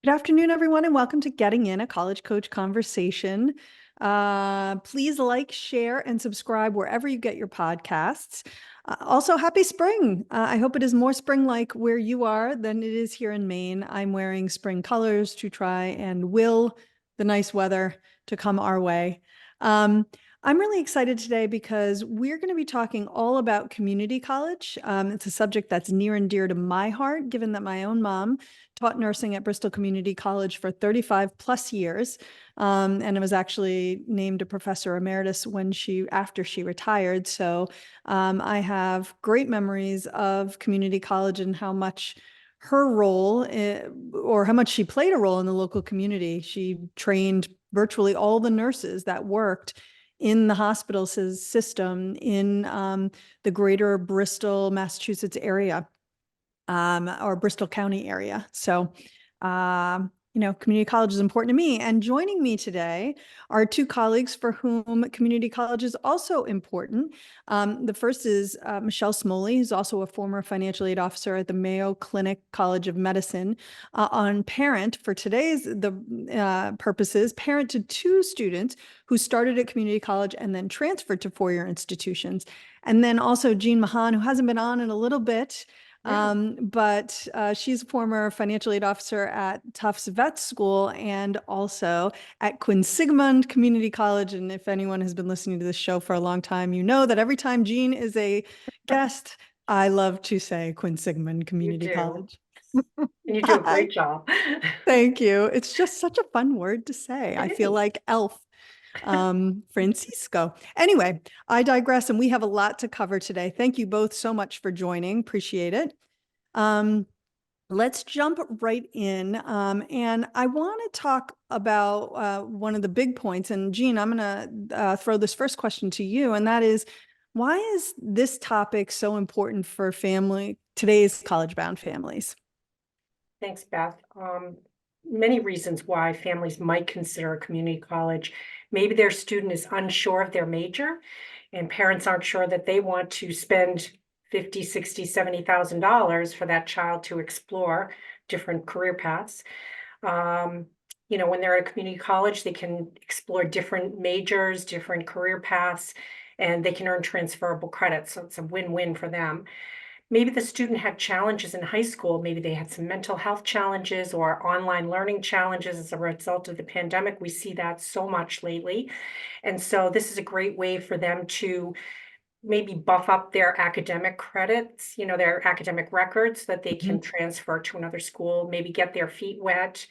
Good afternoon, everyone, and welcome to Getting In, a College Coach Conversation. Please like, share, and subscribe wherever you get your podcasts. Also, happy spring. I hope it is more spring-like where you are than it is here in Maine. I'm wearing spring colors to try and will the nice weather to come our way. I'm really excited today because we're going to be talking all about community college. It's a subject that's near and dear to my heart, given that my own mom taught nursing at Bristol Community College for 35 plus years. And I was actually named a professor emeritus after she retired. So I have great memories of community college and how much her role or how much she played a role in the local community. She trained virtually all the nurses that worked in the hospital system in the greater Bristol, Massachusetts area. Or Bristol County area. So, community college is important to me. And joining me today are two colleagues for whom community college is also important. The first is Michelle Smoley, who's also a former financial aid officer at the Mayo Clinic College of Medicine, on parent for today's purposes, parent to two students who started at community college and then transferred to four-year institutions. And then also Jeanne Mahan, who hasn't been on in a little bit. But she's a former financial aid officer at Tufts Vet School and also at Quinsigamond Community College. And if anyone has been listening to this show for a long time, you know that every time Jeanne is a guest, I love to say Quinsigamond Community College. And you do a great job. Thank you. It's just such a fun word to say. I It feel is. like elf. Francisco. Anyway, I digress, and we have a lot to cover today. Thank you both so much for joining. Appreciate it. Let's jump right in. And I want to talk about one of the big points. And Jeanne, I'm going to throw this first question to you, and that is, why is this topic so important for today's college-bound families? Thanks, Beth. Many reasons why families might consider a community college. Maybe their student is unsure of their major, and parents aren't sure that they want to spend $50,000, $60,000, $70,000 for that child to explore different career paths. When they're at a community college, they can explore different majors, different career paths, and they can earn transferable credits. So it's a win-win for them. Maybe the student had challenges in high school. Maybe they had some mental health challenges or online learning challenges as a result of the pandemic. We see that so much lately. And so this is a great way for them to maybe buff up their academic credits, their academic records, so that they can transfer to another school, maybe get their feet wet.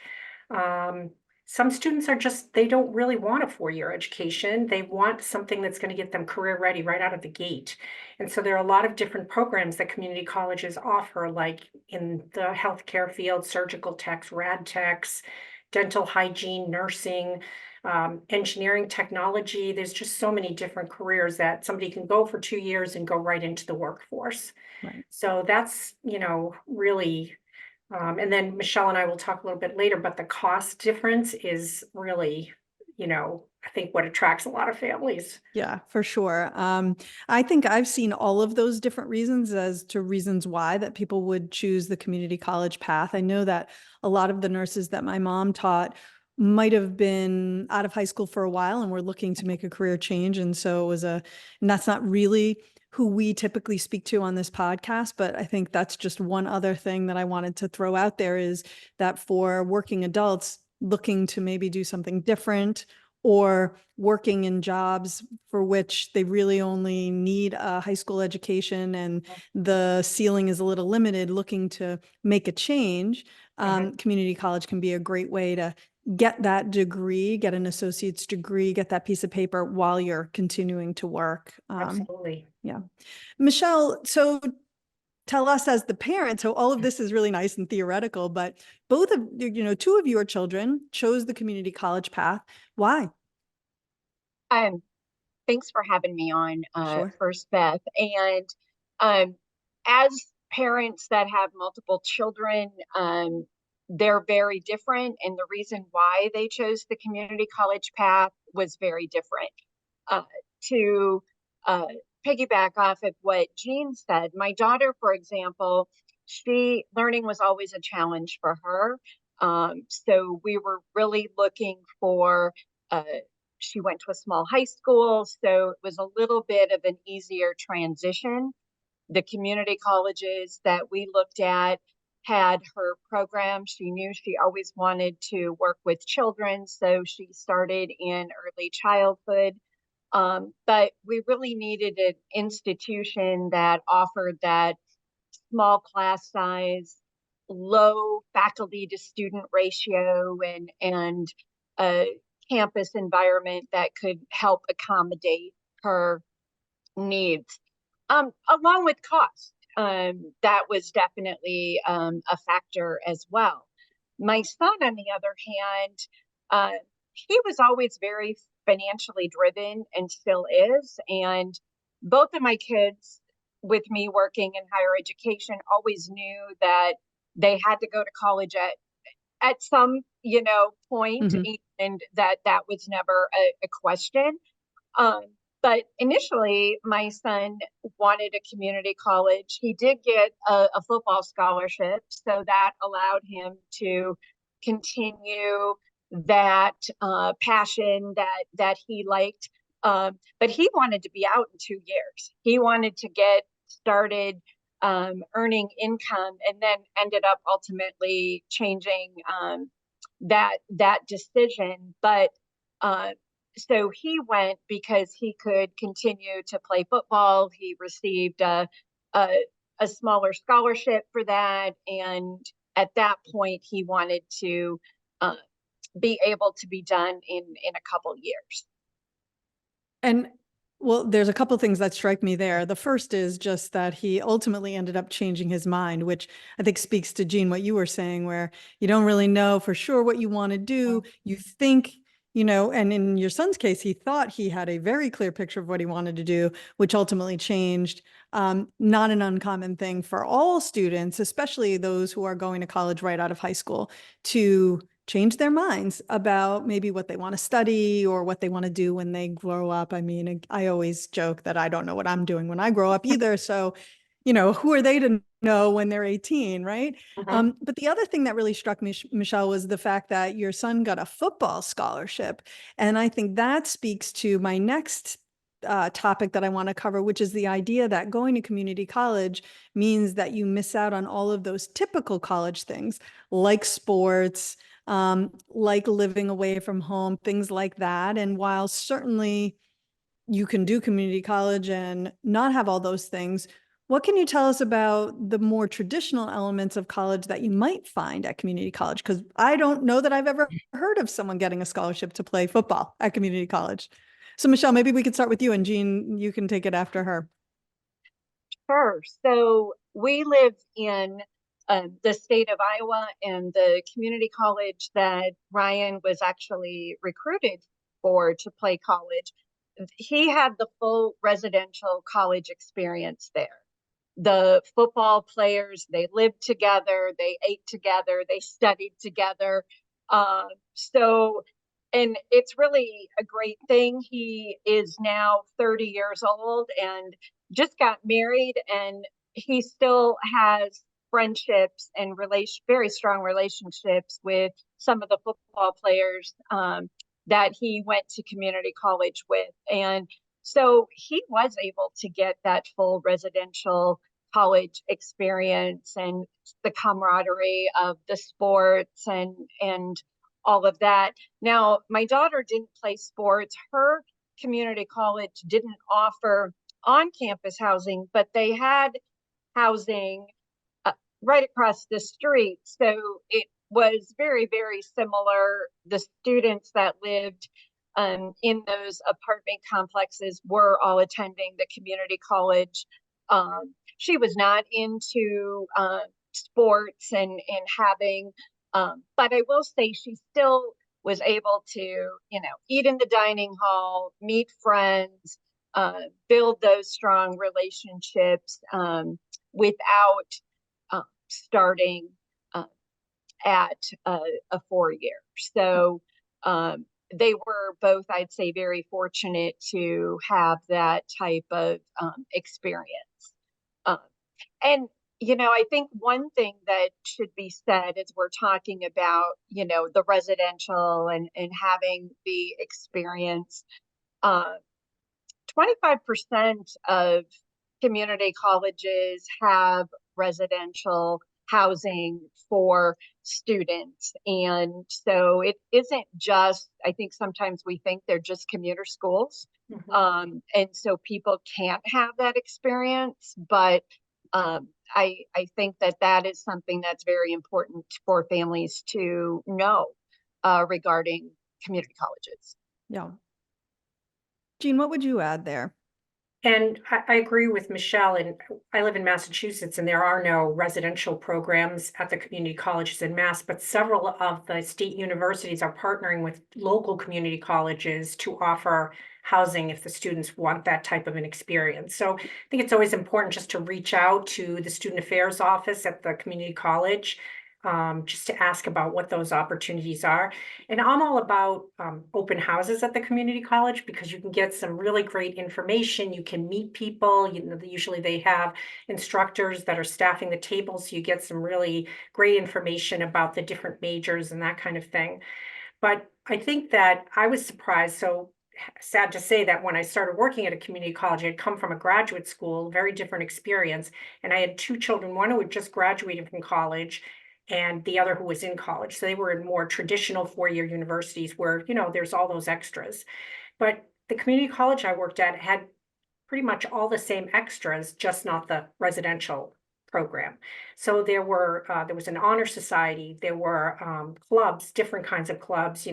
Some students they don't really want a four-year education. They want something that's going to get them career ready right out of the gate. And so there are a lot of different programs that community colleges offer, like in the healthcare field, surgical techs, rad techs, dental hygiene, nursing, engineering, technology. There's just so many different careers that somebody can go for 2 years and go right into the workforce. Right. So that's, really and then Michelle and I will talk a little bit later, but the cost difference is really, I think what attracts a lot of families. Yeah, for sure. I think I've seen all of those different reasons as to reasons why that people would choose the community college path. I know that a lot of the nurses that my mom taught might have been out of high school for a while and were looking to make a career change. And so and that's not really who we typically speak to on this podcast, but I think that's just one other thing that I wanted to throw out there is that for working adults looking to maybe do something different or working in jobs for which they really only need a high school education and the ceiling is a little limited, looking to make a change, community college can be a great way to get that degree, get an associate's degree, get that piece of paper while you're continuing to work. Absolutely. Yeah. Michelle, so tell us as the parent, so all of this is really nice and theoretical, but two of your children chose the community college path. Why? Um, Thanks for having me on, Sure. first, Beth. And as parents that have multiple children, they're very different. And the reason why they chose the community college path was very different. To piggyback off of what Jeanne said, my daughter, for example, learning was always a challenge for her. So we were really looking for, she went to a small high school, so it was a little bit of an easier transition. The community colleges that we looked at had her program. She knew she always wanted to work with children, so she started in early childhood. But we really needed an institution that offered that small class size, low faculty to student ratio, and a campus environment that could help accommodate her needs, along with cost. That was definitely a factor as well. My son, on the other hand, he was always very financially driven and still is. And both of my kids, with me working in higher education, always knew that they had to go to college at some, point, Mhm. and that was never a question. Um, but initially, my son wanted a community college. He did get a football scholarship, so that allowed him to continue that passion that he liked. But he wanted to be out in 2 years. He wanted to get started earning income, and then ended up ultimately changing that decision. But uh, so he went because he could continue to play football. He received a, a smaller scholarship for that. And at that point, he wanted to uh, be able to be done in a couple years. And well, there's a couple things that strike me there. The first is just that he ultimately ended up changing his mind, which I think speaks to Jeanne, what you were saying, where you don't really know for sure what you want to do. You think, and in your son's case, he thought he had a very clear picture of what he wanted to do, which ultimately changed. Not an uncommon thing for all students, especially those who are going to college right out of high school, to change their minds about maybe what they want to study or what they want to do when they grow up. I mean, I always joke that I don't know what I'm doing when I grow up either. So, who are they to know when they're 18, right? Mhm. But the other thing that really struck me, Michelle, was the fact that your son got a football scholarship. And I think that speaks to my next topic that I want to cover, which is the idea that going to community college means that you miss out on all of those typical college things like sports, like living away from home, things like that. And while certainly you can do community college and not have all those things, what can you tell us about the more traditional elements of college that you might find at community college? Because I don't know that I've ever heard of someone getting a scholarship to play football at community college. So Michelle, maybe we could start with you, and Jeanne, you can take it after her. Sure. So we live in the state of Iowa, and the community college that Ryan was actually recruited for to play college, he had the full residential college experience there. The football players, they lived together, they ate together, they studied together. So, and it's really a great thing. He is now 30 years old and just got married, and he still has friendships and very strong relationships with some of the football players that he went to community college with. And so he was able to get that full residential college experience and the camaraderie of the sports and all of that. Now, my daughter didn't play sports. Her community college didn't offer on-campus housing, but they had housing uh, right across the street. So it was very, very similar. The students that lived in those apartment complexes were all attending the community college. She was not into sports and having, but I will say she still was able to, eat in the dining hall, meet friends, build those strong relationships without starting uh, at a 4 year. So they were both, I'd say, very fortunate to have that type of experience. Um, and I think one thing that should be said as we're talking about, the residential and having the experience, uh, 25% of community colleges have residential housing for students. And so it isn't just, I think sometimes we think they're just commuter schools. And so people can't have that experience, but I think that is something that's very important for families to know regarding community colleges. Yeah. Jeanne, what would you add there? And I agree with Michelle, and I live in Massachusetts, and there are no residential programs at the community colleges in Mass, but several of the state universities are partnering with local community colleges to offer housing if the students want that type of an experience. So I think it's always important just to reach out to the student affairs office at the community college, just to ask about what those opportunities are. And I'm all about open houses at the community college because you can get some really great information. You can meet people. Usually they have instructors that are staffing the tables, so you get some really great information about the different majors and that kind of thing. But I think that I was surprised. So sad to say that when I started working at a community college, I had come from a graduate school, very different experience. And I had two children, one who had just graduated from college and the other who was in college. So they were in more traditional four-year universities where, there's all those extras. But the community college I worked at had pretty much all the same extras, just not the residential program. So there was an honor society, there were clubs, different kinds of clubs,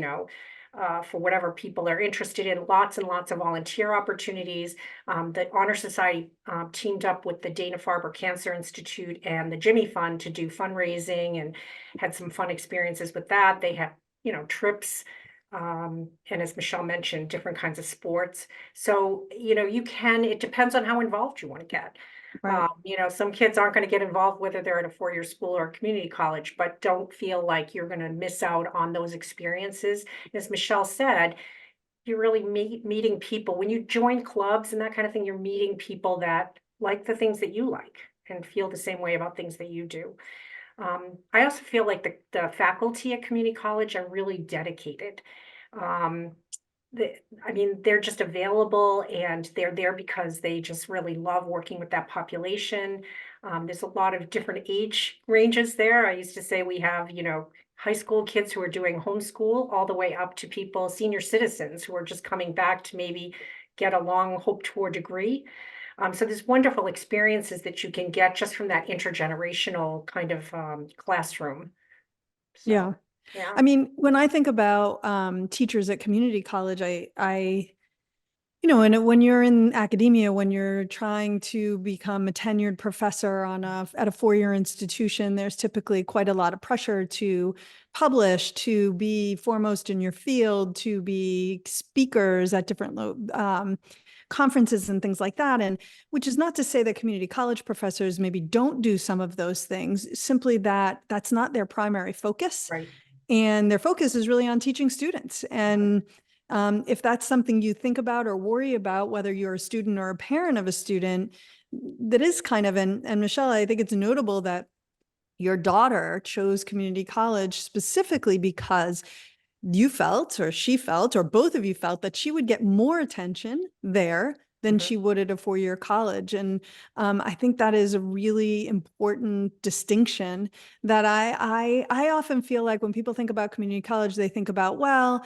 for whatever people are interested in, lots and lots of volunteer opportunities. The Honor Society teamed up with the Dana-Farber Cancer Institute and the Jimmy Fund to do fundraising and had some fun experiences with that. They had, trips, and as Michelle mentioned, different kinds of sports. So, it depends on how involved you want to get. Right. Some kids aren't going to get involved whether they're at a four-year school or a community college, but don't feel like you're going to miss out on those experiences. As Michelle said, you're really meeting people. When you join clubs and that kind of thing, you're meeting people that like the things that you like and feel the same way about things that you do. I also feel like the faculty at community college are really dedicated. Um, they're just available and they're there because they just really love working with that population. There's a lot of different age ranges there. I used to say we have, high school kids who are doing homeschool all the way up to people, senior citizens who are just coming back to maybe get a long hoped for degree. So there's wonderful experiences that you can get just from that intergenerational kind of classroom. So, Yeah. yeah. I mean, when I think about teachers at community college, and when you're in academia, when you're trying to become a tenured professor at a four-year institution, there's typically quite a lot of pressure to publish, to be foremost in your field, to be speakers at different conferences and things like that. And which is not to say that community college professors maybe don't do some of those things, simply that that's not their primary focus. Right. And their focus is really on teaching students. And if that's something you think about or worry about, whether you're a student or a parent of a student, that is kind of, and Michelle, I think it's notable that your daughter chose community college specifically because you felt, or she felt, or both of you felt that she would get more attention there than she would at a four-year college. And I think that is a really important distinction that I often feel like when people think about community college, they think about, well,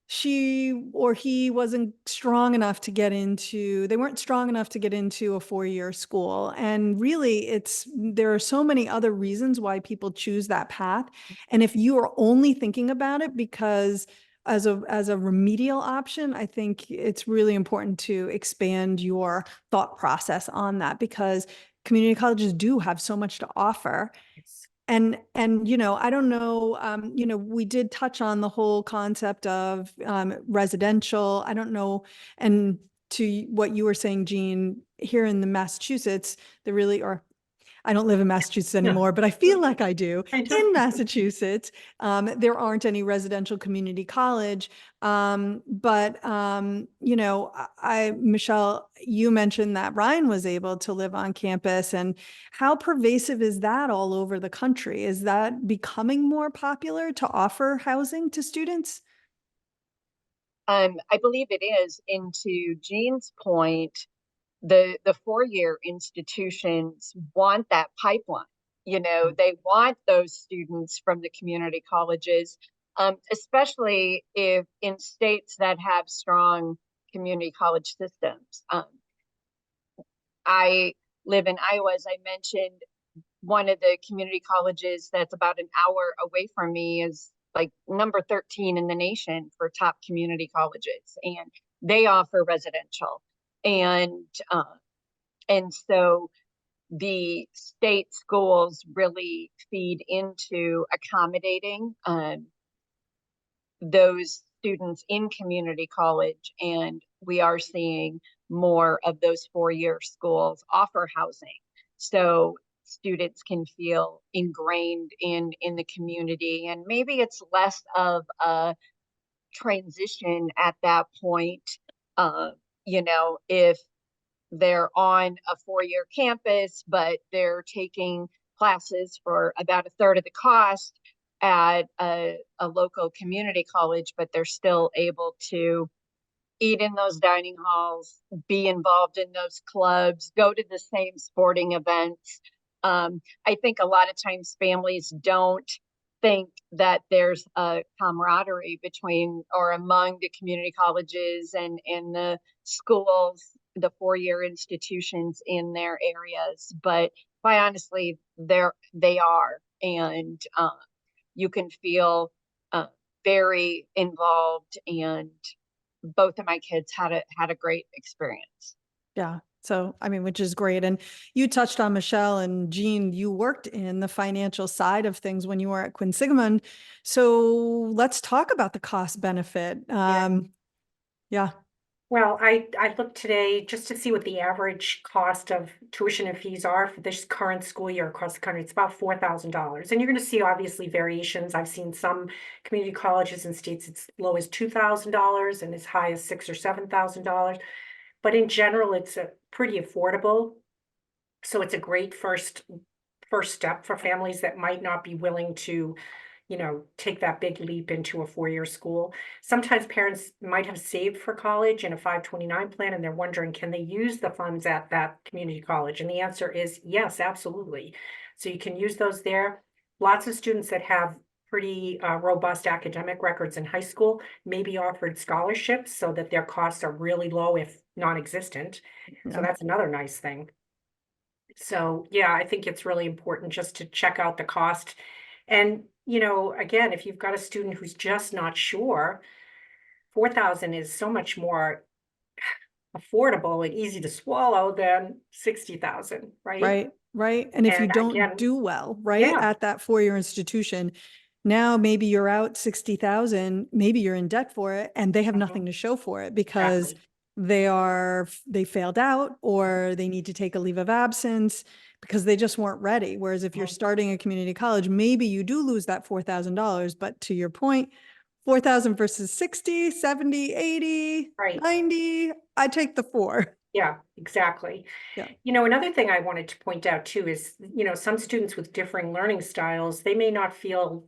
she or he wasn't strong enough to get into, they weren't strong enough to get into a four-year school. And really there are so many other reasons why people choose that path. And if you are only thinking about it because as a remedial option, I think it's really important to expand your thought process on that, because community colleges do have so much to offer. Yes. And I don't know, we did touch on the whole concept of residential. I don't know. And to what you were saying, Jeanne, here in the Massachusetts, I don't live in Massachusetts anymore, but I feel like I do. I do. In Massachusetts, there aren't any residential community college. You know, Michelle, you mentioned that Ryan was able to live on campus, and how pervasive is that all over the country? Is that becoming more popular to offer housing to students? I believe it is. And to Jean's point, the four-year institutions want that pipeline. You know, they want those students from the community colleges, especially if in states that have strong community college systems. I live in Iowa, as I mentioned. One of the community colleges that's about an hour away from me is like number 13 in the nation for top community colleges, and they offer residential. And and so the state schools really feed into accommodating those students in community college, and we are seeing more of those four-year schools offer housing, so students can feel ingrained in the community, and maybe it's less of a transition at that point. You know, if they're on a four-year campus, but they're taking classes for about a third of the cost at a local community college, but they're still able to eat in those dining halls, be involved in those clubs, go to the same sporting events. I think a lot of times families don't think that there's a camaraderie between or among the community colleges and the schools, the four-year institutions in their areas. But quite honestly, they are. And you can feel very involved, and both of my kids had a great experience. Yeah. So, I mean, which is great. And you touched on, Michelle and Jeanne, you worked in the financial side of things when you were at Quinsigamond. So let's talk about the cost benefit. Yeah. Well, I looked today just to see what the average cost of tuition and fees are for this current school year across the country. It's about $4,000. And you're going to see obviously variations. I've seen some community colleges in states as low as $2,000 and as high as $6,000 or $7,000. But in general, it's a pretty affordable. So it's a great first step for families that might not be willing to, you know, take that big leap into a four-year school. Sometimes parents might have saved for college in a 529 plan, and they're wondering, can they use the funds at that community college? And the answer is yes, absolutely. So you can use those there. Lots of students that have pretty robust academic records in high school may be offered scholarships so that their costs are really low, if non-existent. So Yeah. that's another nice thing. So yeah, I think it's really important just to check out the cost. And, you know, again, if you've got a student who's just not sure, 4,000 is so much more affordable and easy to swallow than 60,000, right? Right. Right. And if you And don't again, do well, right, yeah, at that four-year institution, now maybe you're out 60,000, maybe you're in debt for it, and they have nothing to show for it because exactly. they failed out, or they need to take a leave of absence because they just weren't ready. Whereas if you're Mhm. starting a community college, maybe you do lose that $4,000, but to your point, 4,000 versus 60, 70, 80, Right. 90, I take the four. Yeah, exactly. Yeah. You know, another thing I wanted to point out too is, you know, some students with differing learning styles, they may not feel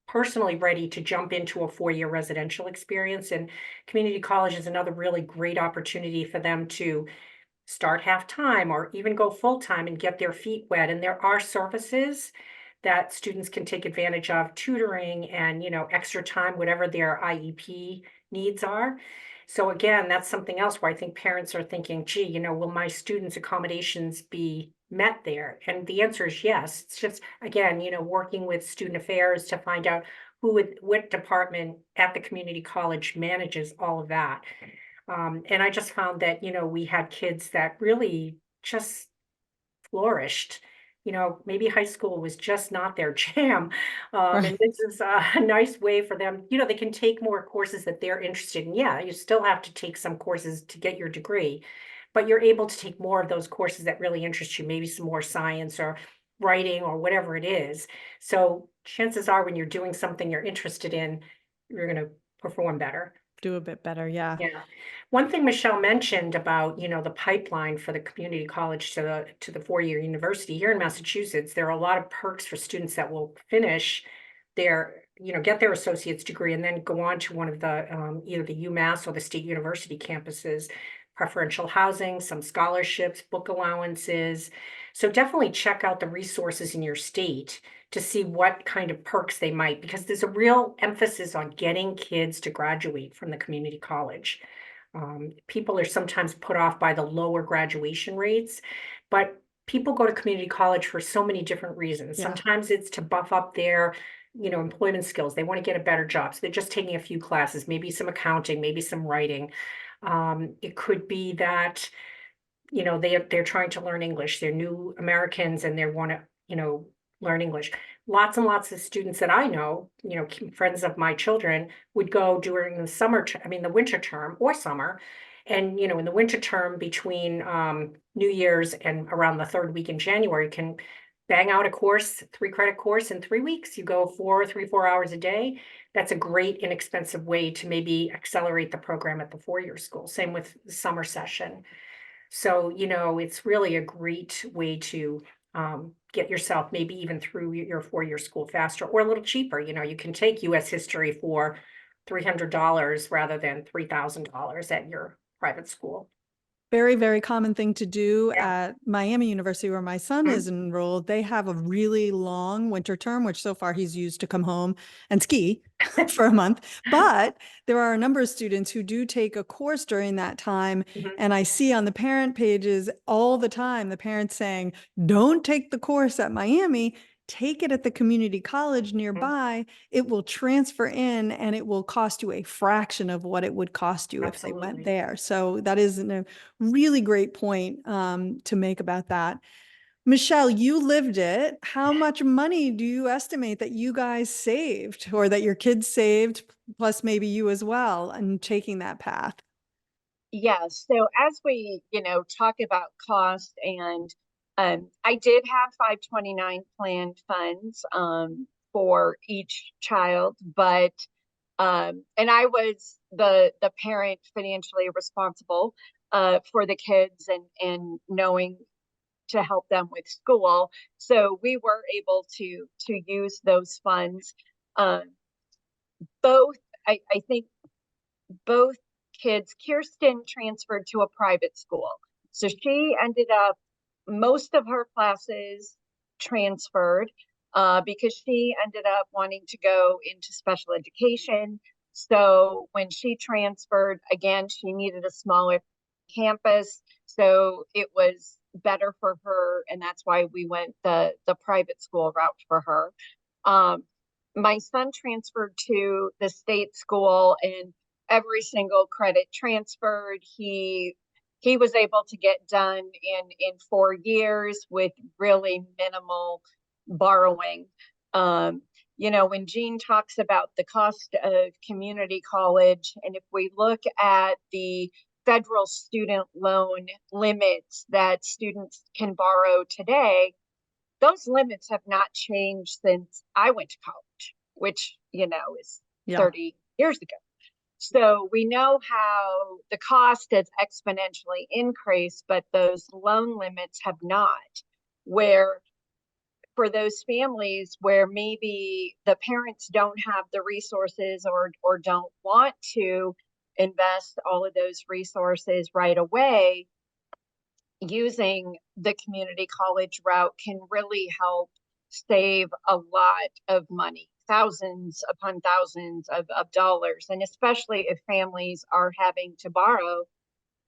personally ready to jump into a four-year residential experience. And community college is another really great opportunity for them to start half-time or even go full-time and get their feet wet. And there are services that students can take advantage of, tutoring and, you know, extra time, whatever their IEP needs are. So again, that's something else where I think parents are thinking, gee, you know, will my students' accommodations be met there? And the answer is yes. It's just, again, you know, working with student affairs to find out what department at the community college manages all of that. And I just found that, you know, we had kids that really just flourished. You know, maybe high school was just not their jam. And Right. this is a nice way for them, you know, they can take more courses that they're interested in. Yeah, you still have to take some courses to get your degree, but you're able to take more of those courses that really interest you, maybe some more science or writing or whatever it is. So chances are when you're doing something you're interested in, you're going to perform better. Do a bit better. Yeah. Yeah. One thing Michelle mentioned about, the pipeline for the community college to the four-year university here in Massachusetts, there are a lot of perks for students that will finish their, get their associate's degree and then go on to one of the either the UMass or the state university campuses, preferential housing, some scholarships, book allowances. So definitely check out the resources in your state to see what kind of perks they might, because there's a real emphasis on getting kids to graduate from the community college. People are sometimes put off by the lower graduation rates, but people go to community college for so many different reasons. Yeah. Sometimes it's to buff up their, employment skills. They want to get a better job. So they're just taking a few classes, maybe some accounting, maybe some writing. It could be that, they're trying to learn English. They're new Americans and they want to, learn English. Lots and lots of students that I know, friends of my children would go during the the winter term or summer. And, in the winter term between New Year's and around the third week in January can bang out a course, 3-credit course in 3 weeks. You go 4 hours a day. That's a great inexpensive way to maybe accelerate the program at the four-year school. Same with the summer session. So, it's really a great way to get yourself maybe even through your four-year school faster or a little cheaper. You can take US history for $300 rather than $3,000 at your private school. Very, very common thing to do Yeah. at Miami University, where my son Mhm. is enrolled. They have a really long winter term, which so far he's used to come home and ski for a month. But there are a number of students who do take a course during that time. Mhm. And I see on the parent pages all the time, the parents saying, don't take the course at Miami, take it at the community college nearby. It will transfer in and it will cost you a fraction of what it would cost you if they went Absolutely. there. So that is a really great point to make about that. Michelle, you lived it. How much money do you estimate that you guys saved or that your kids saved, plus maybe you as well, in taking that path? Yeah, so as we, talk about cost and I did have 529 planned funds for each child, but and I was the parent financially responsible for the kids and knowing to help them with school. So we were able to use those funds. Um, both I think both kids, Kirsten transferred to a private school. So she ended up, most of her classes transferred because she ended up wanting to go into special education. So when she transferred, again, she needed a smaller campus. So it was better for her. And that's why we went the private school route for her. Um, my son transferred to the state school and every single credit transferred. He was able to get done in 4 years with really minimal borrowing. When Jeanne talks about the cost of community college, and if we look at the federal student loan limits that students can borrow today, those limits have not changed since I went to college, which, is Yeah. 30 years ago. So we know how the cost has exponentially increased, but those loan limits have not. Where for those families where maybe the parents don't have the resources or don't want to invest all of those resources right away, using the community college route can really help save a lot of money, thousands upon thousands of dollars. And especially if families are having to borrow.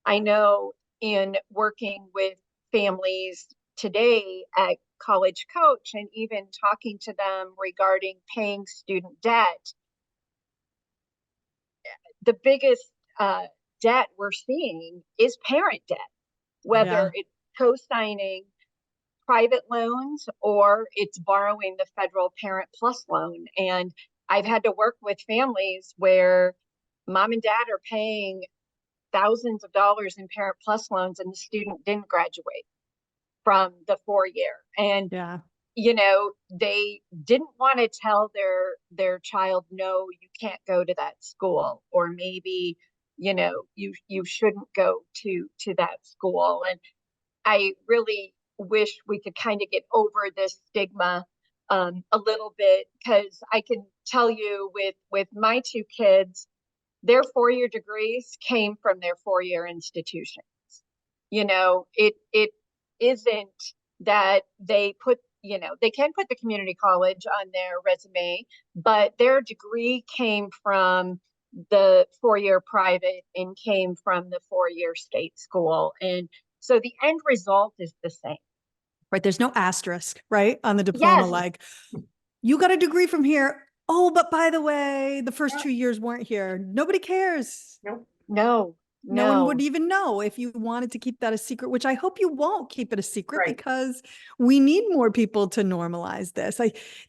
I know in working with families today at College Coach and even talking to them regarding paying student debt, the biggest debt we're seeing is parent debt, whether it's co-signing private loans or it's borrowing the federal Parent Plus loan. And I've had to work with families where mom and dad are paying thousands of dollars in Parent Plus loans and the student didn't graduate from the 4-year. And Yeah. they didn't want to tell their child, no, you can't go to that school, or maybe, you shouldn't go to that school. And I really wish we could kind of get over this stigma a little bit, because I can tell you with my two kids, their 4-year degrees came from their 4-year institution. It isn't that they can put the community college on their resume, but their degree came from the 4-year private and came from the 4-year state school. And so the end result is the same. Right. There's no asterisk, right, on the diploma, Yes. like, you got a degree from here. Oh, but by the way, the first 2 years weren't here. Nobody cares. Nope. No, No one would no. even know if you wanted to keep that a secret, which I hope you won't keep it a secret, Right. because we need more people to normalize this.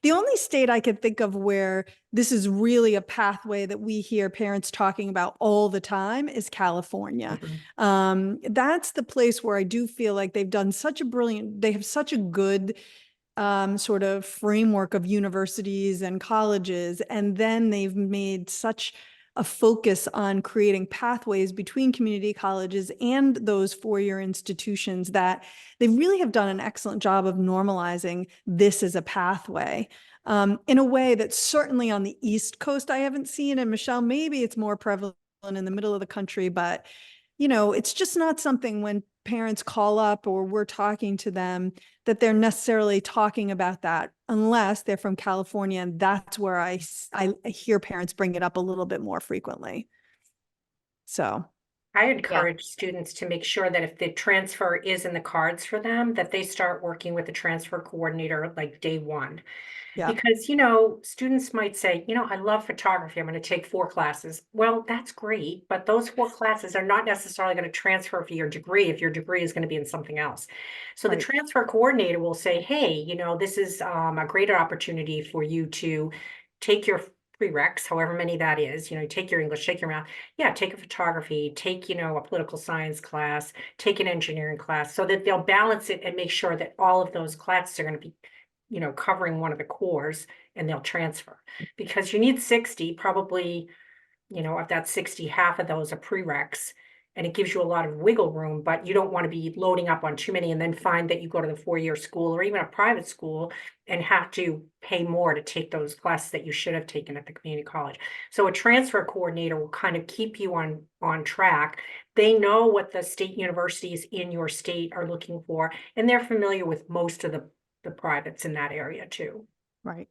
The only state I could think of where this is really a pathway that we hear parents talking about all the time is California. That's the place where I do feel like they have such a good sort of framework of universities and colleges, and then they've made such a focus on creating pathways between community colleges and those 4-year institutions that they really have done an excellent job of normalizing this as a pathway in a way that certainly on the East Coast I haven't seen. And Michelle, maybe it's more prevalent in the middle of the country, but it's just not something when parents call up or we're talking to them that they're necessarily talking about that unless they're from California. And that's where I hear parents bring it up a little bit more frequently. So I encourage students to make sure that if the transfer is in the cards for them, that they start working with the transfer coordinator like day one. yeah, Because, students might say, I love photography. I'm going to take 4 classes. Well, that's great, but those 4 classes are not necessarily going to transfer for your degree if your degree is going to be in something else. So the right. transfer coordinator will say, hey, this is a greater opportunity for you to take your prereqs, however many that is, take your English, take your math. Yeah, take a photography, take, a political science class, take an engineering class, so that they'll balance it and make sure that all of those classes are going to be covering one of the cores, and they'll transfer, because you need 60, probably, of that 60, half of those are prereqs, and it gives you a lot of wiggle room, but you don't want to be loading up on too many and then find that you go to the 4-year school or even a private school and have to pay more to take those classes that you should have taken at the community college. So a transfer coordinator will kind of keep you on track. They know what the state universities in your state are looking for, and they're familiar with most of the privates in that area too. Right.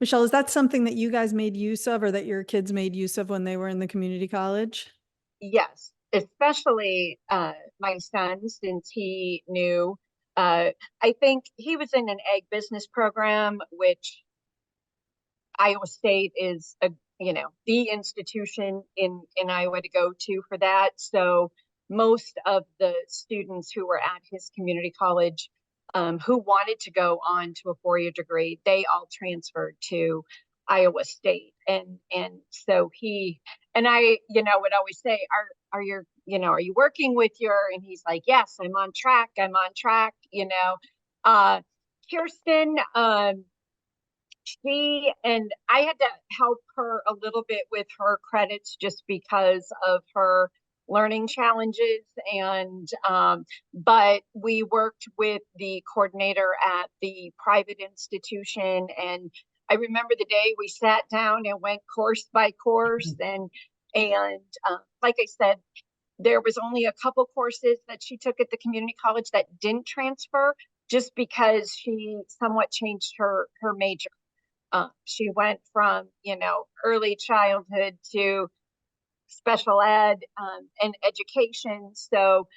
Michelle, is that something that you guys made use of or that your kids made use of when they were in the community college? Yes, especially my son, since he knew. I think he was in an ag business program, which Iowa State is the institution in Iowa to go to for that. So most of the students who were at his community college who wanted to go on to a 4-year degree, they all transferred to Iowa State. And so he and I, would always say, are you working with and he's like, yes, I'm on track. Kirsten, I had to help her a little bit with her credits just because of her learning challenges. And but we worked with the coordinator at the private institution, and I remember the day we sat down and went course by course. And like I said, there was only a couple courses that she took at the community college that didn't transfer, just because she somewhat changed her major. She went from, early childhood to special ed and education. So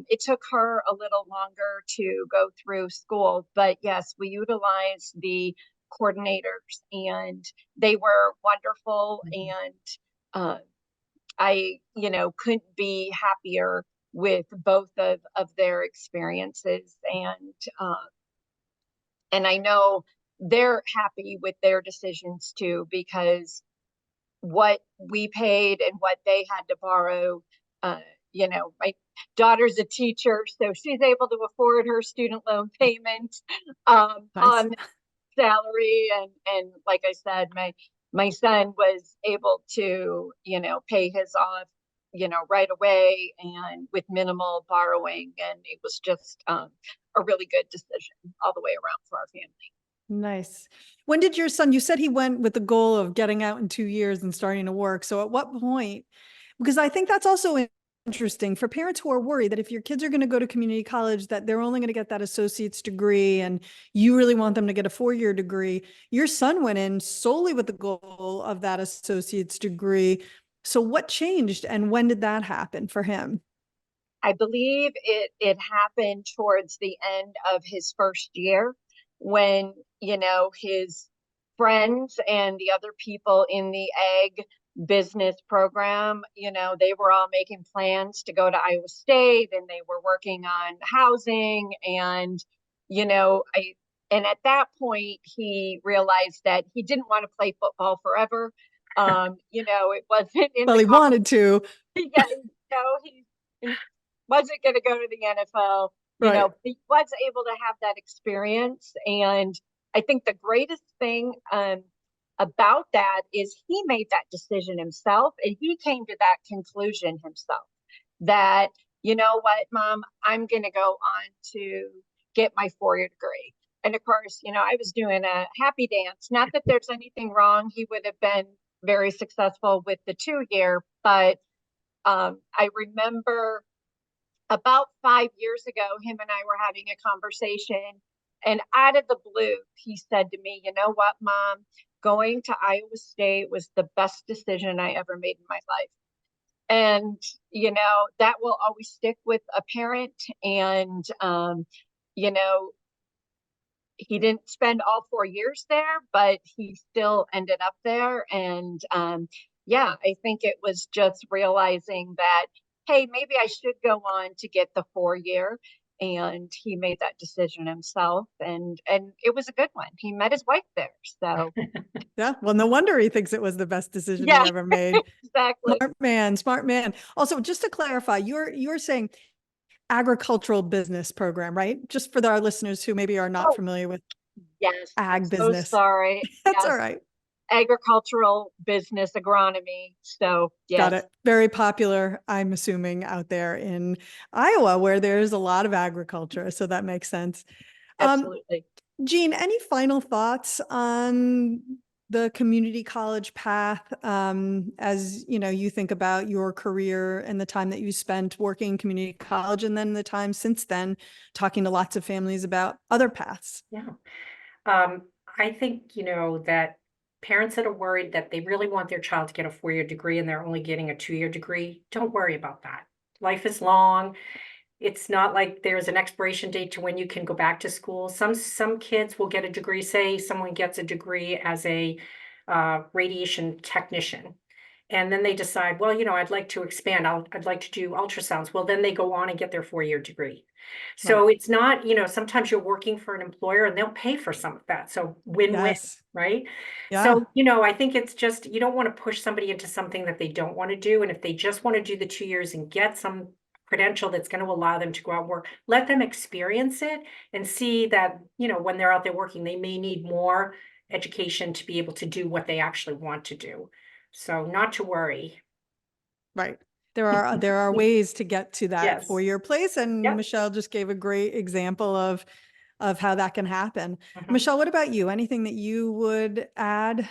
it took her a little longer to go through school. But yes, we utilized the coordinators, and they were wonderful. And I, couldn't be happier with both of their experiences. And I know they're happy with their decisions too, because what we paid and what they had to borrow, my daughter's a teacher, so she's able to afford her student loan payment Nice. on salary. And like I said, my son was able to, pay his off, right away and with minimal borrowing. And it was just a really good decision all the way around for our family. Nice. When did your son, you said he went with the goal of getting out in 2 years and starting to work. So at what point? Because I think that's also interesting for parents who are worried that if your kids are going to go to community college, that they're only going to get that associate's degree and you really want them to get a 4-year degree. Your son went in solely with the goal of that associate's degree. So what changed and when did that happen for him? I believe it happened towards the end of his first year when, his friends and the other people in the ag business program, they were all making plans to go to Iowa State and they were working on housing. And, and at that point, he realized that he didn't want to play football forever. It wasn't in Well, the he wanted to. yeah, he wasn't going to go to the NFL. Right. He was able to have that experience. And I think the greatest thing about that is he made that decision himself and he came to that conclusion himself that, you know what, Mom, I'm going to go on to get my 4-year degree. And of course, I was doing a happy dance. Not that there's anything wrong. He would have been very successful with the 2-year, but I remember about 5 years ago, him and I were having a conversation, and out of the blue, he said to me, "You know what, Mom? Going to Iowa State was the best decision I ever made in my life." And, that will always stick with a parent. And, you know, he didn't spend all 4 years there, but he still ended up there. And yeah, I think it was just realizing that, hey, maybe I should go on to get the 4-year. And he made that decision himself, and it was a good one. He met his wife there, so Yeah. Well, no wonder he thinks it was the best decision he yeah, ever made. exactly. Smart man, smart man. Also, just to clarify, you're saying agricultural business program, right? Just for our listeners who maybe are not Oh, familiar with yes, I'm ag so business. sorry. That's all Yes, right. agricultural business agronomy. So Got yes, it. Very popular, I'm assuming, out there in Iowa, where there's a lot of agriculture. So that makes sense. Um, absolutely. Jeanne, any final thoughts on the community college path as you think about your career and the time that you spent working in community college and then the time since then talking to lots of families about other paths? Yeah. I think, that parents that are worried that they really want their child to get a 4-year degree and they're only getting a 2-year degree, don't worry about that. Life is long. It's not like there's an expiration date to when you can go back to school. Some kids will get a degree, say someone gets a degree as a radiation technician. And then they decide, well, I'd like to expand. I'd like to do ultrasounds. Well, then they go on and get their 4-year degree. Right. So it's not, sometimes you're working for an employer and they'll pay for some of that. So win-win, Yes. right? Yeah. So, I think it's just, you don't want to push somebody into something that they don't want to do. And if they just want to do the 2 years and get some credential that's going to allow them to go out and work, let them experience it and see that, when they're out there working, they may need more education to be able to do what they actually want to do. So not to worry. Right. There are ways to get to that Yes. 4-year place. And Yep. Michelle just gave a great example of how that can happen. Mhm. Michelle, what about you? Anything that you would add?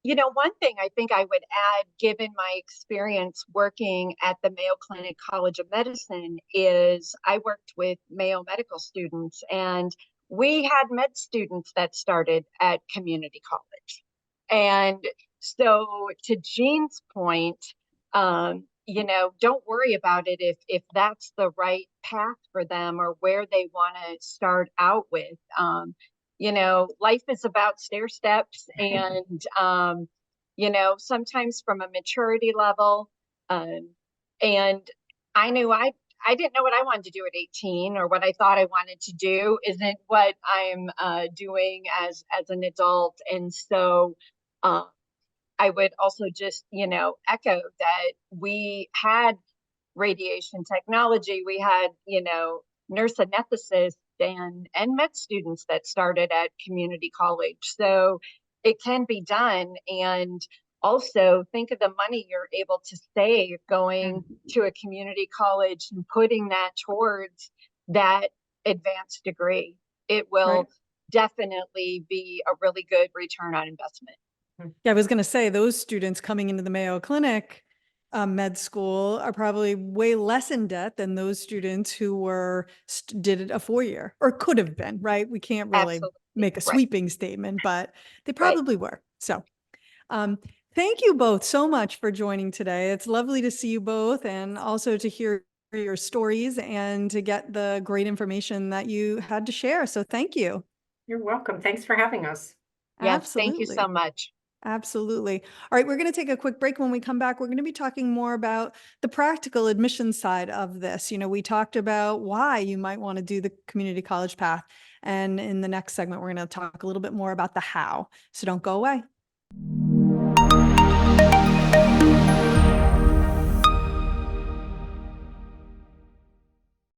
One thing I think I would add, given my experience working at the Mayo Clinic College of Medicine, is I worked with Mayo medical students, and we had med students that started at community college. And so, to Jean's point, don't worry about it if that's the right path for them or where they want to start out with. Life is about stair steps, and sometimes from a maturity level. And I knew I didn't know what I wanted to do at 18, or what I thought I wanted to do isn't what I'm doing as an adult. And so I would also just, echo that we had radiation technology. We had, nurse anesthetists and med students that started at community college. So it can be done. And also think of the money you're able to save going to a community college and putting that towards that advanced degree. It will definitely be a really good return on investment. Yeah, I was going to say those students coming into the Mayo Clinic med school are probably way less in debt than those students who did it a 4-year or could have been, right? We can't really make a sweeping statement, but they probably were. So thank you both so much for joining today. It's lovely to see you both and also to hear your stories and to get the great information that you had to share. So thank you. You're welcome. Thanks for having us. Yes, Absolutely. thank you so much. Absolutely. All right, we're going to take a quick break. When we come back, we're going to be talking more about the practical admission side of this. We talked about why you might want to do the community college path. And in the next segment, we're going to talk a little bit more about the how. So don't go away.